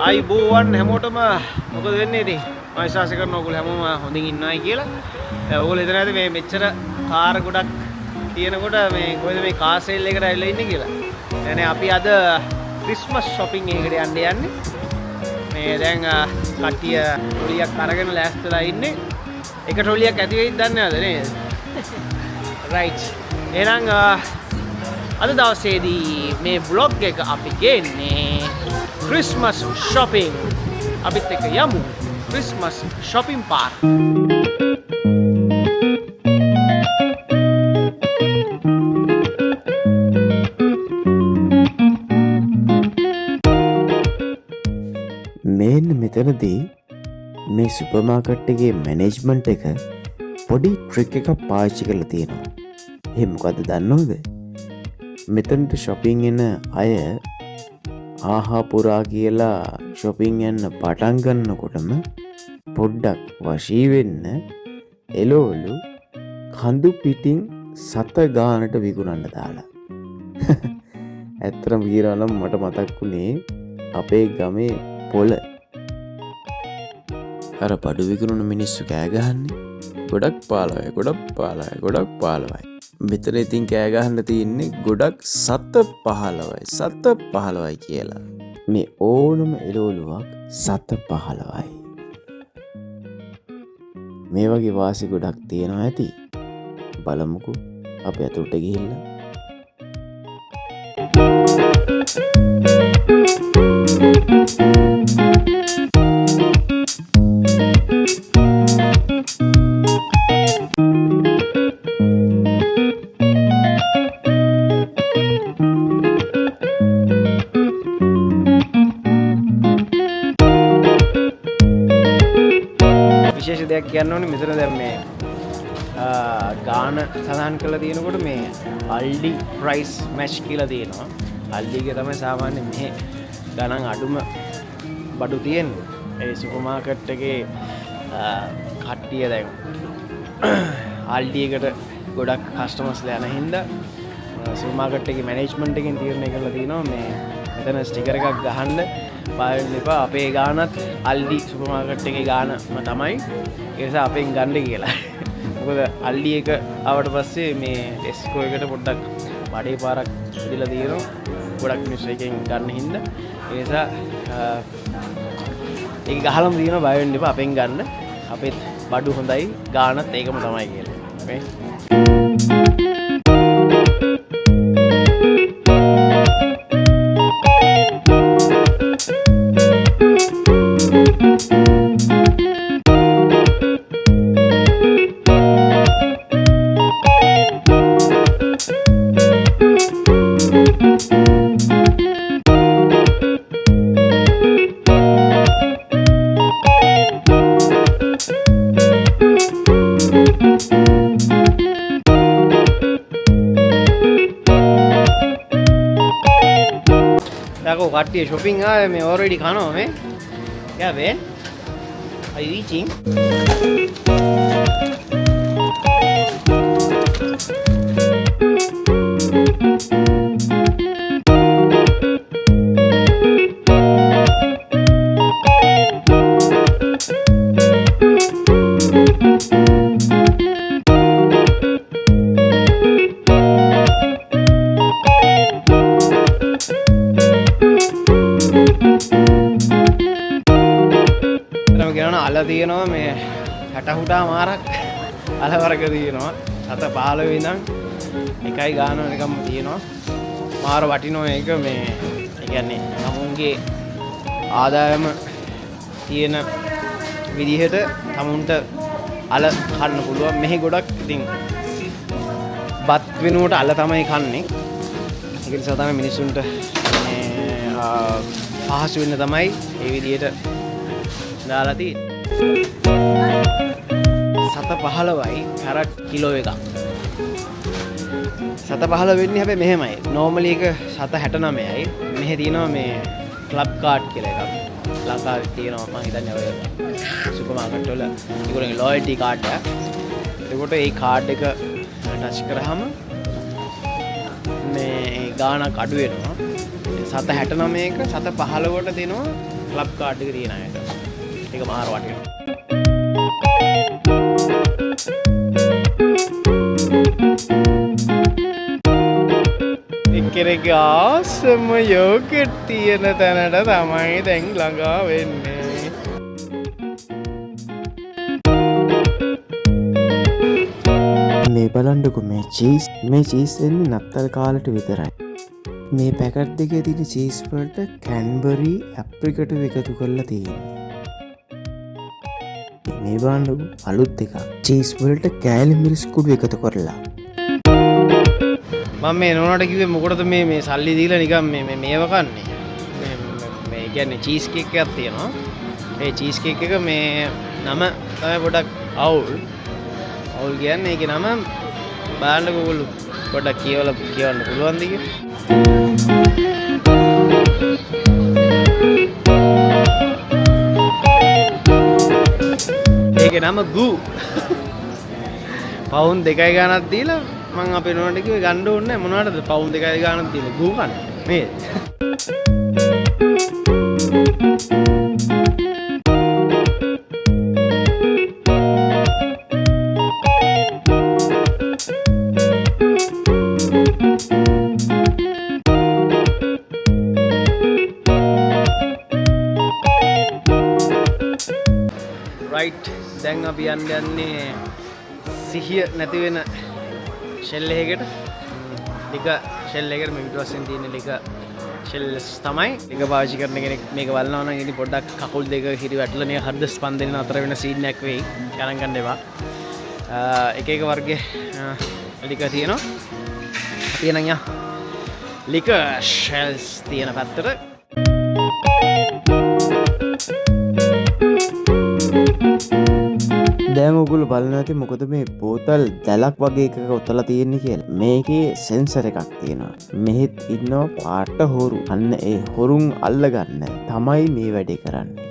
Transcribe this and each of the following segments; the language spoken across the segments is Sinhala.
ආයිබෝවන් හැමෝටම මොකද වෙන්නේ ඉතින් මම විශ්වාස කරනවා ඔයගොල්ලෝ හැමෝම හොඳින් ඉන්නවයි කියලා. ඔයගොල්ලෝ හිතන්නේ නැද්ද මේ මෙච්චර කාර් ගොඩක් තියෙනකොට මේ කොහෙද මේ කාර් සේල් එකට ඇවිල්ලා ඉන්නේ කියලා. يعني අපි අද ක්‍රිස්මස් shopping එකකට යන්නේ. මේ දැන් කට්ටිය ට්‍රොලියක් අරගෙන ලෑස්තිලා ඉන්නේ. එක ට්‍රොලියක් ඇති වෙයිද දන්නේ නැද්ද නේද? right. එහෙනම් අද දවසේදී මේ vlog එක අපි ගේන්නේ Christmas shopping. අපිත් එක්ක යමු Christmas shopping park. මෙන්න මෙතනදී මේ සුපර් මාකට් එකේ මැනේජ්මන්ට් එක පොඩි ට්‍රික් එකක් පාවිච්චි කරලා තියෙනවා. ඒ මොකද්ද දන්නවද? මෙතනට shopping එන අය ආහා පුරා කියලා shopping යන්න පටන් ගන්නකොටම පොඩ්ඩක් වශී වෙන්න එළවලු කඳු පිටින් සත ගානට විකුණන්න දාලා. ඇත්තටම කියනවා නම් මට මතක් වුණේ අපේ ගමේ පොළ අර බඩු විකුණන මිනිස්සු කෑ ගහන්නේ ගොඩක් 15යි ගොඩක් 15යි ගොඩක් 15යි. මෙතන ඉතින් කෑ ගහන්න තියෙන්නේ ගොඩක් 715යි 715යි කියලා. මේ ඕනම එළවලුවක් 715යි. මේ වගේ වාසි ගොඩක් තියෙනවා ඇති. බලමුකෝ අපි අතට ගිහිල්ලා. විශේෂ දෙයක් කියන්න ඕනේ මෙතන දැන් මේ ගාන සඳහන් කරලා තියෙනකොට මේ Aldi price match කියලා තියෙනවා. Aldi එක තමයි සාමාන්‍ය මේ ගණන් අඩුම බඩු තියෙන්නේ. ඒ සුපර් මාකට් එකේ කට්ටිය දැන් Aldi එකට ගොඩක් කස්ටමර්ස්ලා යන හින්දා සුපර් මාකට් එකේ මැනේජ්මන්ට් එකෙන් තීරණය කරලා තියෙනවා මේ මෙතන ස්ටිකර් එකක් ගහන්න බාවෙන්න එපා. අපේ ගානත් Aldi සුපර් මාකට් එකේ ගානම තමයි. ඒ නිසා අපෙන් ගන්න කියලා. මොකද Aldi එක ආවට පස්සේ මේ Tesco එකට පොඩ්ඩක් බඩේ පාරක් ඉදලා තියෙනවා. ගොඩක් මිනිස්සු එකෙන් ගන්න හින්දා. ඒ නිසා ඒක ගහලම තියෙනවා බය වෙන්න එපා අපෙන් ගන්න. අපේ බඩු හොඳයි ගානත් ඒකම තමයි කියලා. මේ Aku kati shopping ah, me already kano me. Yeah, Ben. Are you eating? අල තියෙනවා මේ 60 මාරක් අල වර්ග තියෙනවා 715 ඉඳන් එකයි ගාන එකම තියෙනවා මාර වටිනවා ඒක මේ ඒ කියන්නේ තමුන්ගේ ආදායම තියෙන විදිහට තමුන්ට අල කන්න පුළුවන් මෙහි ගොඩක් ඉතින් බත් වෙනුවට අල තමයි කන්නේ ඒක නිසා තමයි මිනිසුන්ට පහසු වෙන්න තමයි මේ විදිහට දාලා තියෙන්නේ 715යි කරක් කිලෝ එකක් 715 වෙන්නේ හැබැයි මෙහෙමයි normally එක 769යි මෙහෙ තියෙනවා මේ club card කියලා එකක් ලංකාවේ තියෙනවා මම හිතන්නේ ඔය සුපර් මාකට් වල ඒගොල්ලෝගේ loyalty card එක එතකොට ඒ card එක touch කරාම මේ ගාණක් අඩු වෙනවා සත 69ක සත 15කට දෙනවා ක්ලබ් කාඩ් එක තියෙන අයට. ඒක මාර වටිනවා. එක්කෙනෙක් ආසම යෝගට් තියෙන තැනට තමයි දැන් ළඟා වෙන්නේ. මේ බලන්නකො මේ චීස් එන්නේ නත්තල් කාලට විතරයි. මේ පැකට් දෙකේ තියෙන චීස් වලට කැන්බරි ඇප්‍රිකට එකතු කරලා තියෙන්නේ. මේ බලන්නකො අලුත් එකක්. චීස් වලට කෑලි මිරිස් කුඩු එකතු කරලා. මම මේ නෝනාට කිව්වේ මොකටද මේ සල්ලි දීලා නිකන් මේව කන්නේ. මේ කියන්නේ චීස් කේක් එකක් තියෙනවා. ඒ චීස් කේක් එක මේ නම තමයි පොඩක් අවුල් කියන්නේ ඒකේ නම බලන්නකෝ ඔයගොල්ලෝ පොඩක් කියවන්න පුළුවන්ද කියලා. ඒකේ නම ගූ. පවුන් 2යි ගානක් දීලා මම අපේ නෝනාට කිව්වේ ගන්න ඕනේ නැහැ මොනවටද පවුන් 2යි ගානක් දීලා ගූ කන්න නේද? රයිට් දැන් අපි යන්නේ සිහිය නැති වෙන ෂෙල් එකකට. ලික ෂෙල් එකට මේ පිටුවස්සෙන් තියෙන ලික ෂෙල්ස් තමයි. ලික පාවිච්චි කරන කෙනෙක් මේක බලනවා නම් ඉතින් පොඩ්ඩක් කකුල් දෙක හිරි වැටලා නේ හෘද ස්පන්දනය අතර වෙන සීන් එකක් වෙයි. ගණන් ගන්න එපා. එක එක වර්ගයේ ලික තියෙනවා. අපි නම් යා ලික ෂෙල්ස් තියෙන පැත්තට දැන් ඔයගොල්ලෝ බලනවා ඇති මොකද මේ බෝතල් දැලක් වගේ එකක ඔතලා තියෙන්නේ කියලා. මේකේ සෙන්සර් එකක් තියෙනවා. මෙහෙත් ඉන්නවා පාට හොරු. අන්න ඒ හොරුන් අල්ලගන්න තමයි මේ වැඩේ කරන්නේ.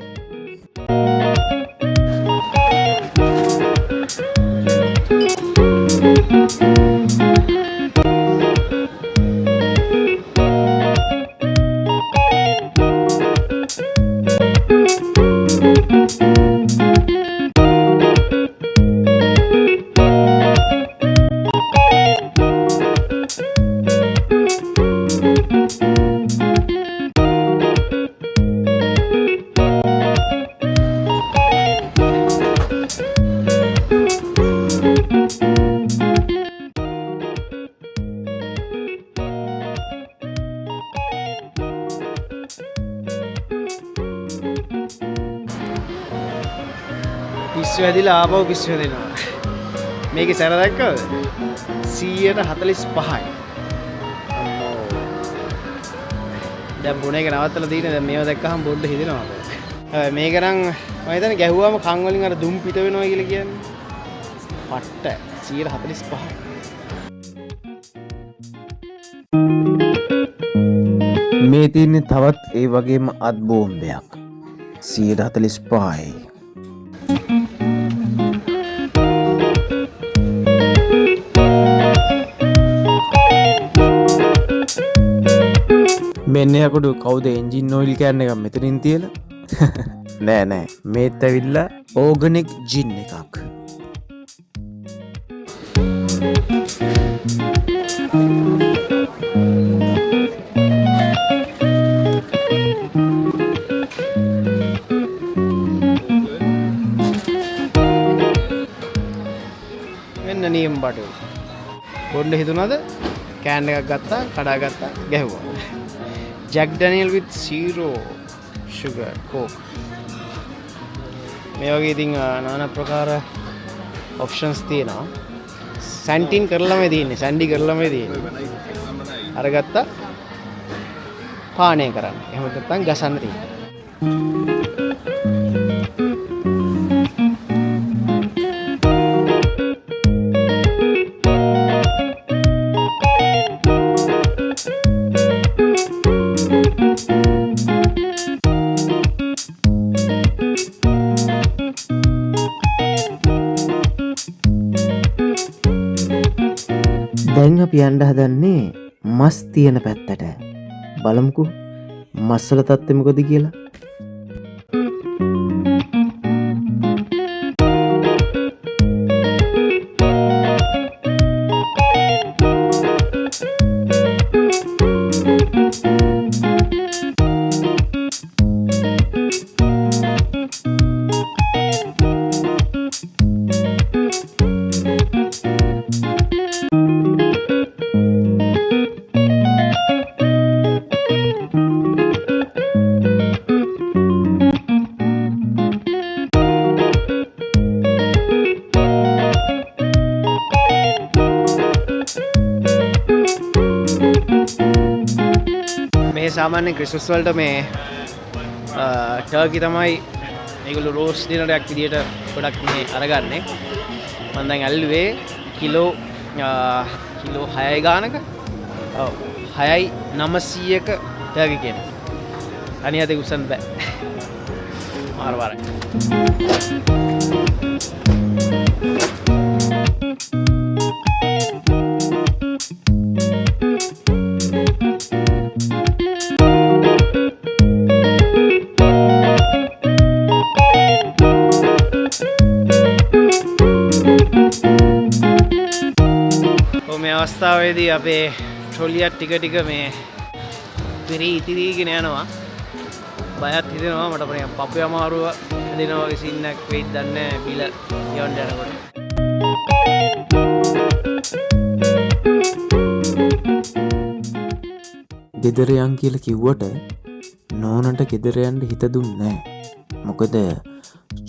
පිස්සු හැදිලා ආපහු පිස්සු හැදෙනවා. මේකේ සැර දැක්කද? 145යි. දැන් බොන එක නවත්තලා තියෙන දැන් මේව දැක්කහම බොන්න හිතෙනවා. මේක නම් මම හිතන්නේ ගැහුවාම කන් වලින් අර දුම් පිට වෙනවා කියලා කියන්නේ. පට්ට 145යි. මේ තියෙන්නේ තවත් ඒ වගේම අත් බෝම්බයක්. 145යි. මෙන්න යකුඩු කවුද එන්ජින් ඔයිල් කෑන් එකක් මෙතනින් තියලා? නෑ මේත් ඇවිල්ලා ඕගනික් ජින් එකක්. මෙන්න නියම බඩු. බොන්න හිතුණාද? කෑන් එකක් ගත්තා, කඩා ගත්තා, ගැහුවා. Jack Daniel with zero sugar coke. මේ වගේ ඉතින් নানা ප්‍රකාර ඔප්ෂන්ස් තියෙනවා. සැන්ටින් කරලාමයි තියෙන්නේ, සැන්ඩි කරලාමයි තියෙන්නේ. අරගත්තා පානය කරන්න. එහෙම නැත්නම් ගසන්න තියෙනවා. දැන් අපි යන්න හදන්නේ මස් තියෙන පැත්තට. බලමුකෝ මස්සල තත්ත්වෙ මොකද කියලා. සාමාන්‍ය ක්‍රිස්මස් වලට මේ ටර්කි තමයි ඒගොල්ලෝ රෝස් ඩිනරයක් විදියට ගොඩක් මේ අරගන්නේ. මම දැන් ඇල්ලුවේ කිලෝ 6යි ගානක. ඔව් 6යි 900ක ටර්කි කියන. අනියතේ උස්සන්න බෑ. මාර වරයි. අවස්ථාවේදී අපේ ට්‍රොලියක් ටික මේ පිරී ඉතිරීගෙන යනවා. බයත් හිතෙනවා මට පපුවේ අමාරුව හැදෙනවා වගේ සීන් එකක් වෙයිද දන්නේ නැහැ බිල යවන්න යනකොට. ගෙදර යන් කියලා කිව්වට නෝනට ගෙදර යන්න හිත දුන්නේ නැහැ. මොකද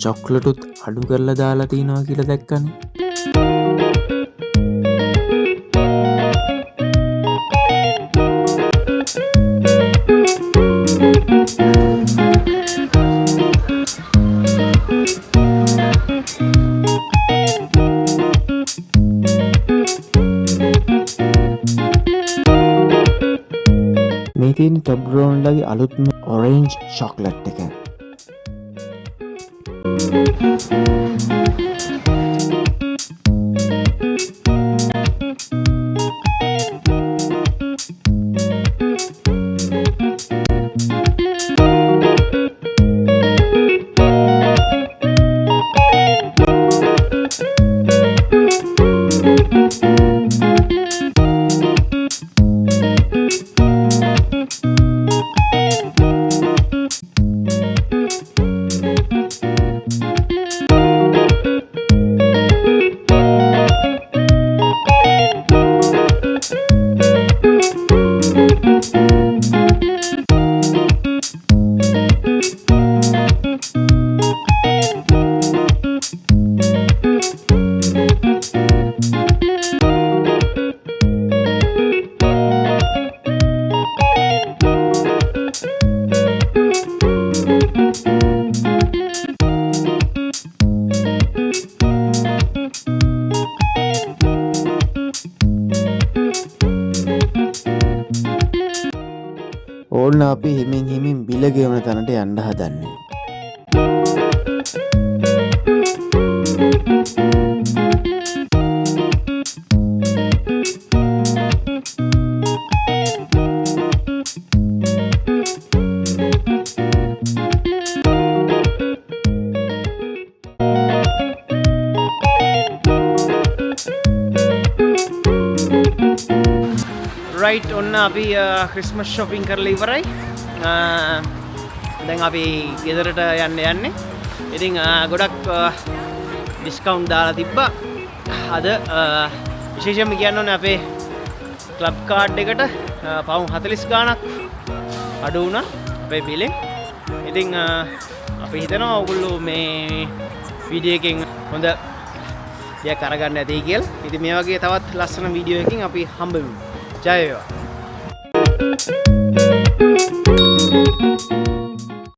චොක්ලටුත් අඩු කරලා දාලා තියනවා කියලා දැක්කනේ. මේ තියෙන ටොබ්රෝන්ලගේ අලුත්ම ඔරේන්ජ් චොක්ලට් එක. ඕන්න අපි හිමින් බිල ගෙවන තැනට යන්න හදන්නේ. රයිට් ඔන්න අපි ක්‍රිස්මස් ෂොපින් කරලා ඉවරයි. දැන් අපි ගෙදරට යන්නේ. ඉතින් ගොඩක් ඩිස්කවුන්ට් දාලා තිබ්බා. අද විශේෂයෙන්ම කියන්න ඕනේ අපේ ක්ලබ් කාඩ් එකට පවුම් 40 ගාණක් අඩු වුණා අපේ බිලෙන්. ඉතින් අපි හිතනවා ඔයගොල්ලෝ මේ වීඩියෝ එකෙන් හොඳ දෙයක් අරගන්න ඇති කියලා. ඉතින් මේ වගේ තවත් ලස්සන වීඩියෝ එකකින් අපි හම්බ වෙමු. ජය වේවා.